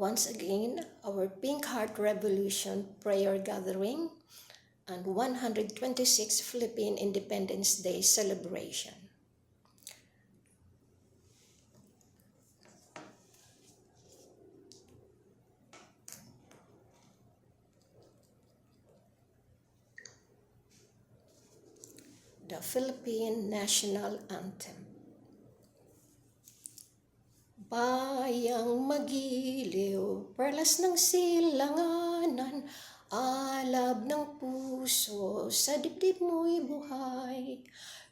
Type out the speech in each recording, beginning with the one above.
Once again, our Pink Heart Revolution prayer gathering and 126th Philippine Independence Day celebration. The Philippine National Anthem. Bayang magiliw, perlas ng silanganan, alab ng puso, sa dibdib mo'y buhay.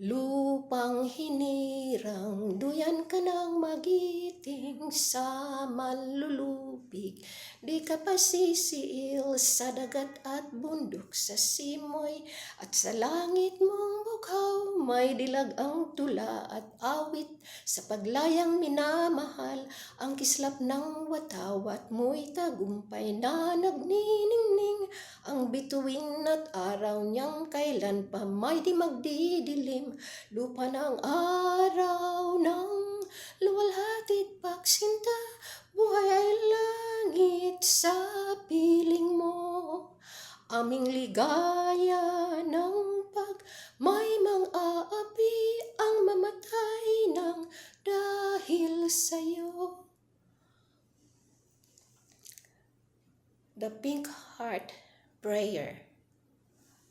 Lupang hinirang, duyan ka ng magiting, sa manlulubig, di ka pasisiil sa dagat at bundok, sa simoy at sa langit mong bughaw. May dilag ang tula at awit, sa paglayang minamahal, ang kislap ng watawat mo'y tagumpay na nagniningning. Ang bituin at araw niyang kailan pa may di magdidilim. Lupa ng araw ng luwalhatig pagsinta, buhay ay langit sa piling mo. Aming ligaya ng pag may mang-aapi ang mamatay ng dahil sa'yo. The Pink Heart Prayer.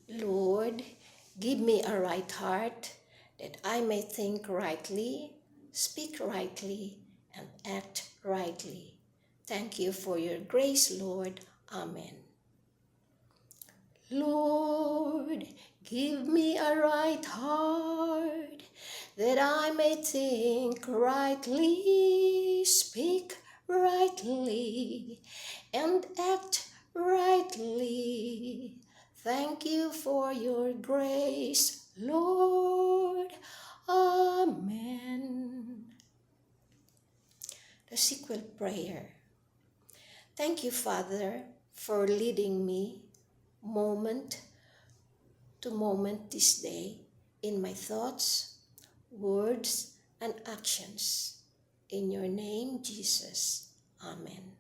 Lord, give me a right heart that I may think rightly, speak rightly, and act rightly. Thank you for your grace, Lord. Amen. Lord, give me a right heart that I may think rightly, speak rightly, and act rightly. Thank you for your grace, Lord. Amen. The sequel prayer. Thank you, Father, for leading me moment to moment this day in my thoughts, words, and actions. In your name, Jesus. Amen.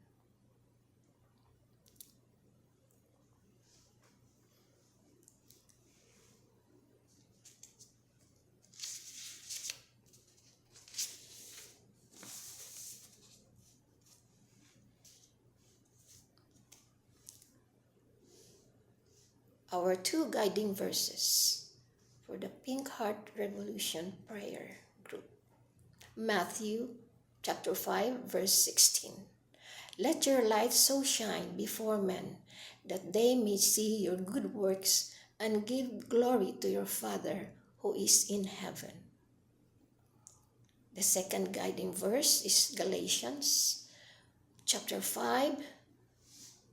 Our two guiding verses for the Pink Heart Revolution Prayer Group. Matthew chapter 5, verse 16. Let your light so shine before men that they may see your good works and give glory to your Father who is in heaven. The second guiding verse is Galatians chapter 5,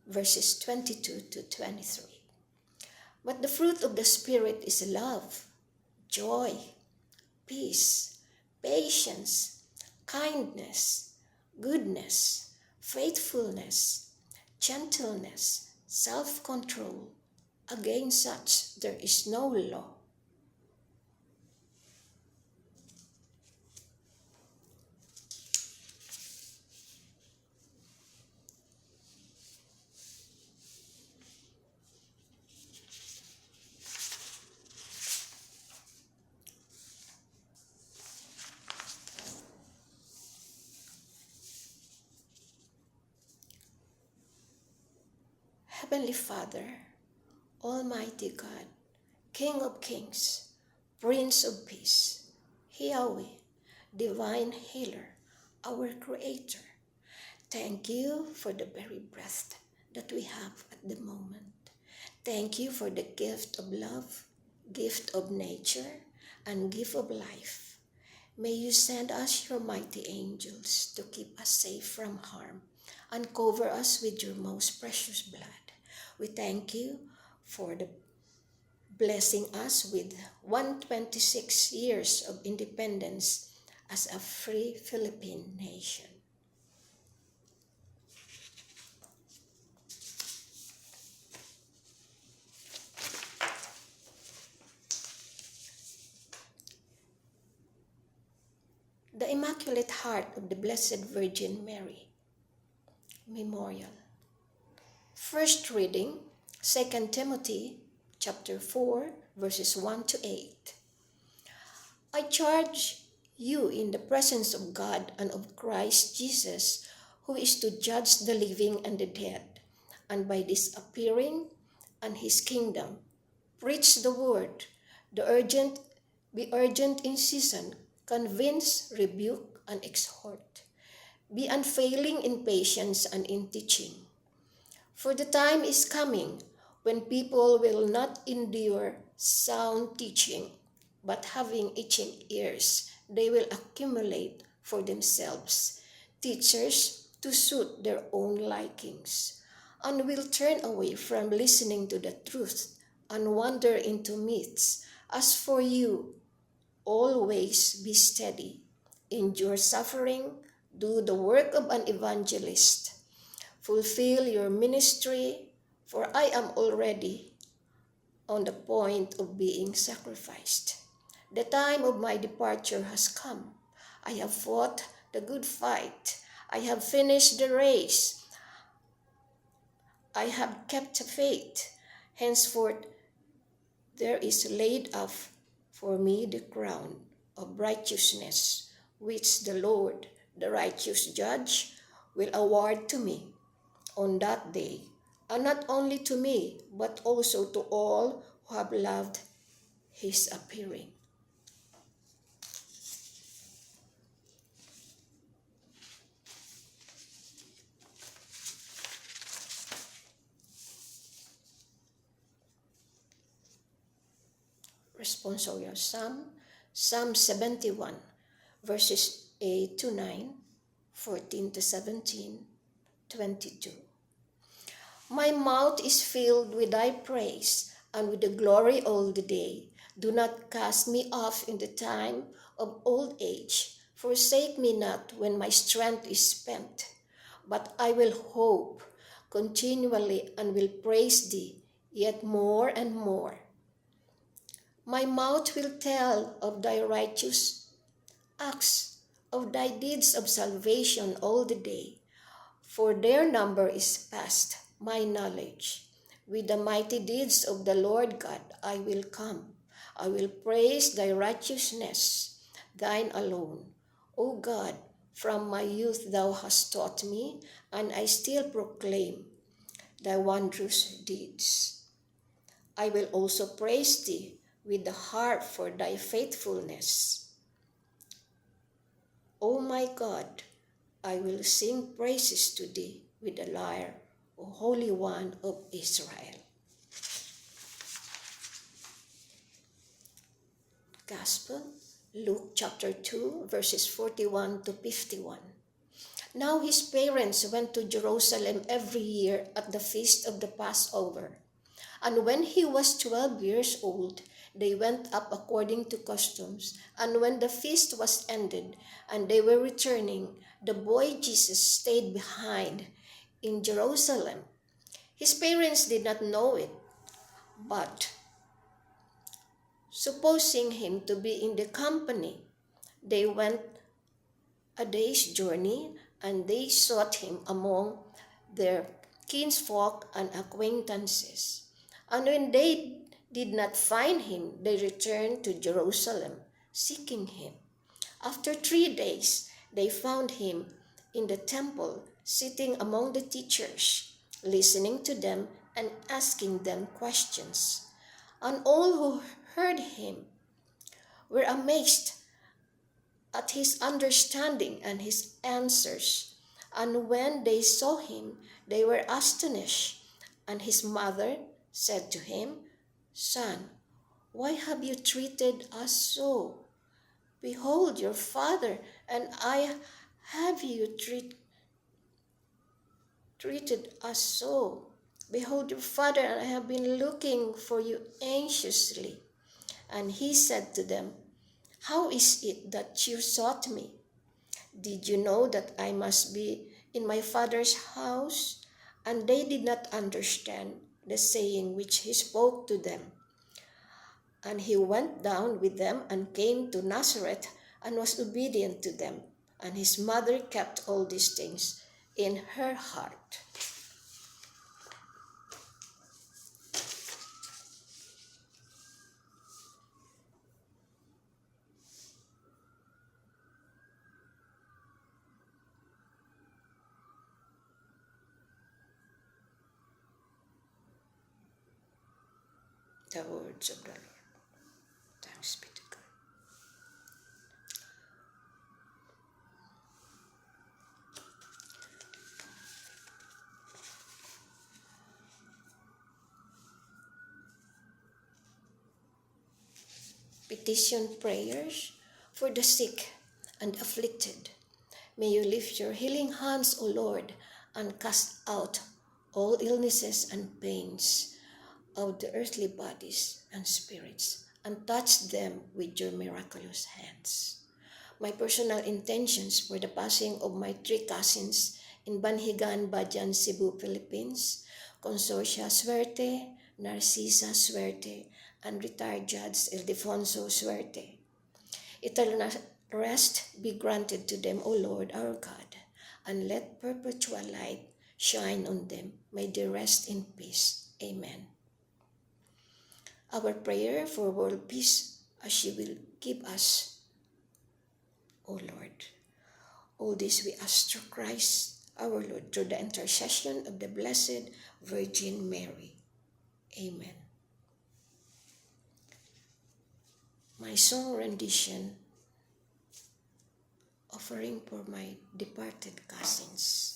verses 22 to 23. But the fruit of the Spirit is love, joy, peace, patience, kindness, goodness, faithfulness, gentleness, self-control. Against such there is no law. Heavenly Father, Almighty God, King of Kings, Prince of Peace, Yahweh, Divine Healer, our Creator, thank you for the very breath that we have at the moment. Thank you for the gift of love, gift of nature, and gift of life. May you send us your mighty angels to keep us safe from harm and cover us with your most precious blood. We thank you for the blessing us with 126 years of independence as a free Philippine nation. The Immaculate Heart of the Blessed Virgin Mary. Memorial. First reading, 2 Timothy chapter 4, verses 1 to 8. I charge you in the presence of God and of Christ Jesus, who is to judge the living and the dead, and by this appearing and his kingdom, preach the word, be urgent in season, convince, rebuke, and exhort. Be unfailing in patience and in teaching. For the time is coming when people will not endure sound teaching, but having itching ears, they will accumulate for themselves teachers to suit their own likings, and will turn away from listening to the truth and wander into myths. As for you, always be steady, endure suffering, do the work of an evangelist, fulfill your ministry, for I am already on the point of being sacrificed. The time of my departure has come. I have fought the good fight. I have finished the race. I have kept the faith. Henceforth, there is laid up for me the crown of righteousness, which the Lord, the righteous judge, will award to me on that day, and not only to me, but also to all who have loved his appearing. Responsorial Psalm, Psalm 71, verses 8 to 9, 14 to 17, 22. My mouth is filled with thy praise, and with the glory all the day. Do not cast me off in the time of old age. Forsake me not when my strength is spent. But I will hope continually and will praise thee yet more and more. My mouth will tell of thy righteous acts, of thy deeds of salvation all the day. For their number is past my knowledge. With the mighty deeds of the Lord God I will come. I will praise thy righteousness, thine alone. O God, from my youth thou hast taught me, and I still proclaim thy wondrous deeds. I will also praise thee with the harp for thy faithfulness. O my God, I will sing praises to thee with the lyre, O Holy One of Israel. Gospel, Luke chapter 2, verses 41 to 51. Now his parents went to Jerusalem every year at the feast of the Passover. And when he was 12 years old, they went up according to customs. And when the feast was ended and they were returning, the boy Jesus stayed behind in Jerusalem. His parents did not know it, but supposing him to be in the company, they went a day's journey, and they sought him among their kinsfolk and acquaintances. And when they did not find him, they returned to Jerusalem, seeking him. After 3 days, they found him in the temple, sitting among the teachers, listening to them and asking them questions. And all who heard him were amazed at his understanding and his answers. And when they saw him, they were astonished. And his mother said to him, Son, why have you treated us so? Behold, your father and I have you treated us so. Behold, your father and I have been looking for you anxiously. And he said to them, How is it that you sought me? Did you know that I must be in my father's house? And they did not understand the saying which he spoke to them. And he went down with them and came to Nazareth and was obedient to them. And his mother kept all these things in her heart. The words of the Lord. Thanks be to God. Petition prayers for the sick and afflicted. May you lift your healing hands, O Lord, and cast out all illnesses and pains of the earthly bodies and spirits, and touch them with your miraculous hands. My personal intentions for the passing of my 3 cousins in Banhigan, Bajan, Cebu, Philippines, Consorcia Suerte, Narcisa Suerte, and retired Judge Ildefonso Suerte. Eternal rest be granted to them, O Lord our God, and let perpetual light shine on them. May they rest in peace. Amen. Our prayer for world peace, as you will give us, O Lord. All this we ask through Christ our Lord, through the intercession of the Blessed Virgin Mary. Amen. My song rendition, offering for my departed cousins.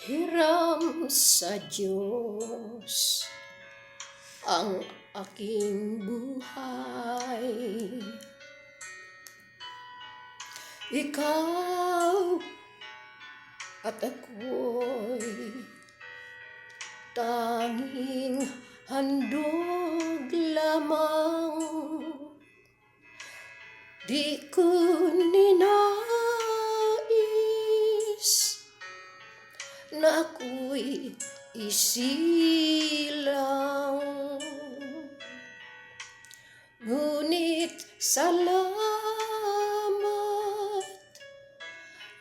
Hiram sa Diyos ang aking buhay. Ikaw at ako'y tanging handog lamang. Di ko ninais na ako'y isilang, ngunit salamat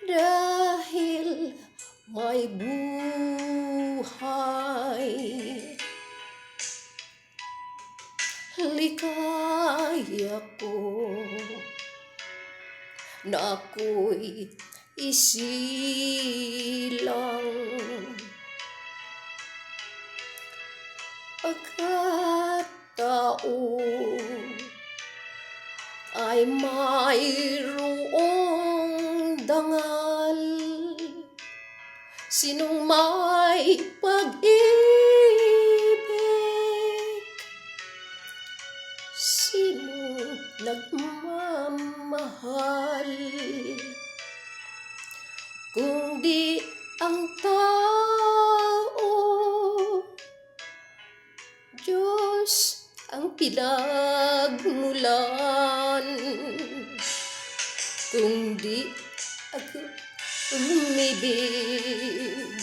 dahil may buhay. Likaya ko na ako'y isilang, pagkatao ay mayroong dangal. Sinong may pag-ibig, sinong nagmamahal, kundi ang tao. Diyos ang pinagmulan, kundi ako umibig,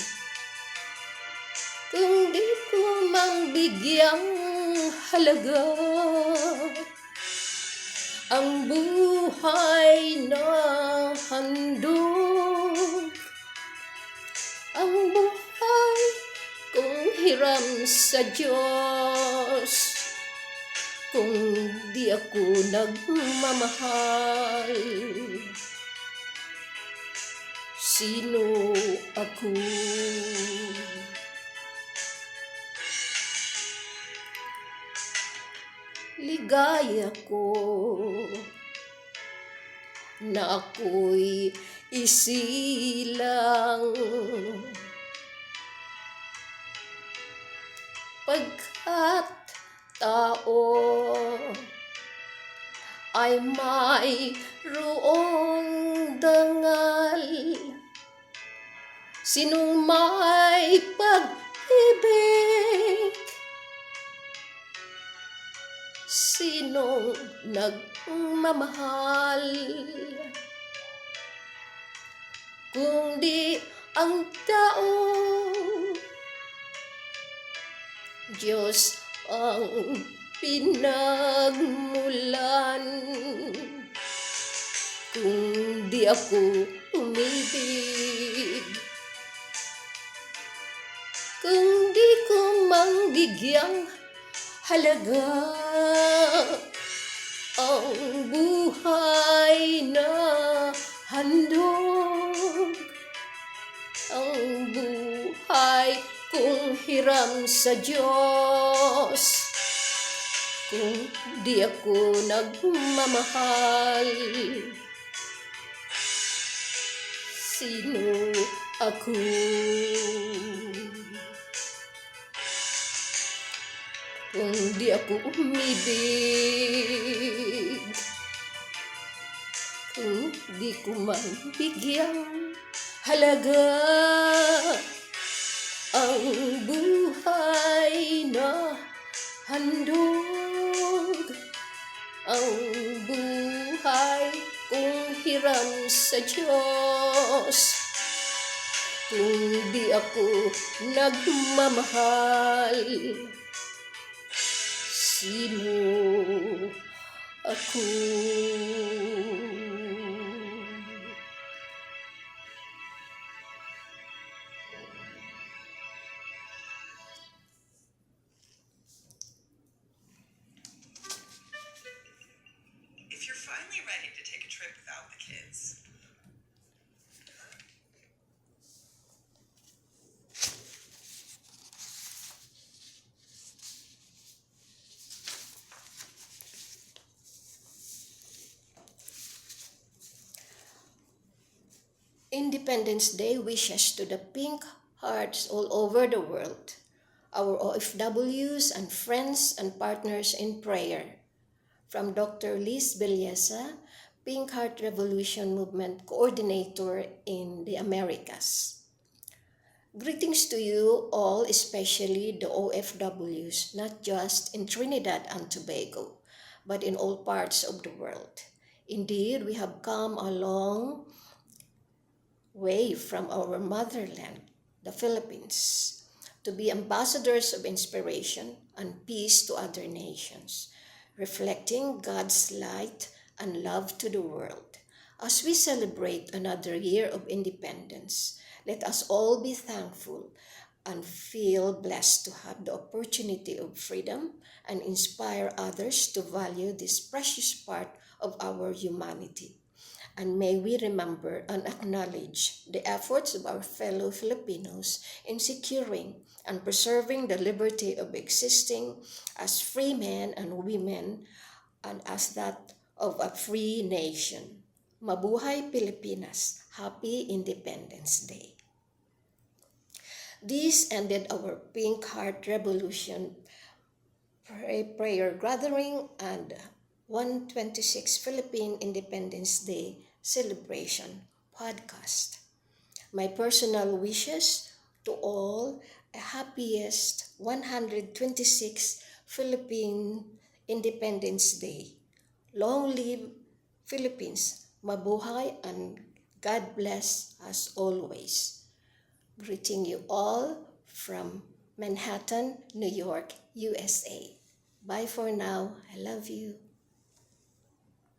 kung di ko mang bigyang halaga ang buhay na handog, ang buhay kong sa Diyos. Kung di ako nagmamahal, sino ako? Ligaya ko na ako'y isilang, pagkat tao ay mayroong dangal. Sinong may pag-ibig, sinong nagmamahal, kung di ang tao. Diyos ang pinagmulan. Kung di ako umibig, kung di ko manggigyang halaga ang buhay na handog, ang buhay kung hiram sa Diyos. Kung di ako nagmamahal, sino ako? Kung di ako umibig, kung di ko man bigyang halaga ang buhay na handog, ang buhay kung hiram sa Diyos. Kung di ako nagmamahal, sino ako? If you're finally ready to take a trip without the kids, Independence Day wishes to the pink hearts all over the world, our OFWs and friends and partners in prayer. From Dr. Liz Belleza, Pink Heart Revolution Movement Coordinator in the Americas. Greetings to you all, especially the OFWs, not just in Trinidad and Tobago, but in all parts of the world. Indeed, we have come a long way from our motherland, the Philippines, to be ambassadors of inspiration and peace to other nations, reflecting God's light and love to the world. As we celebrate another year of independence, let us all be thankful and feel blessed to have the opportunity of freedom and inspire others to value this precious part of our humanity. And may we remember and acknowledge the efforts of our fellow Filipinos in securing and preserving the liberty of existing as free men and women and as that of a free nation. Mabuhay Pilipinas! Happy Independence Day! This ended our Pink Heart Revolution prayer gathering and 126 Philippine Independence Day celebration podcast. My personal wishes to all a happiest 126 Philippine Independence Day. Long live Philippines, mabuhay, and God bless us always. Greeting you all from Manhattan, New York, USA. Bye for now. I love you.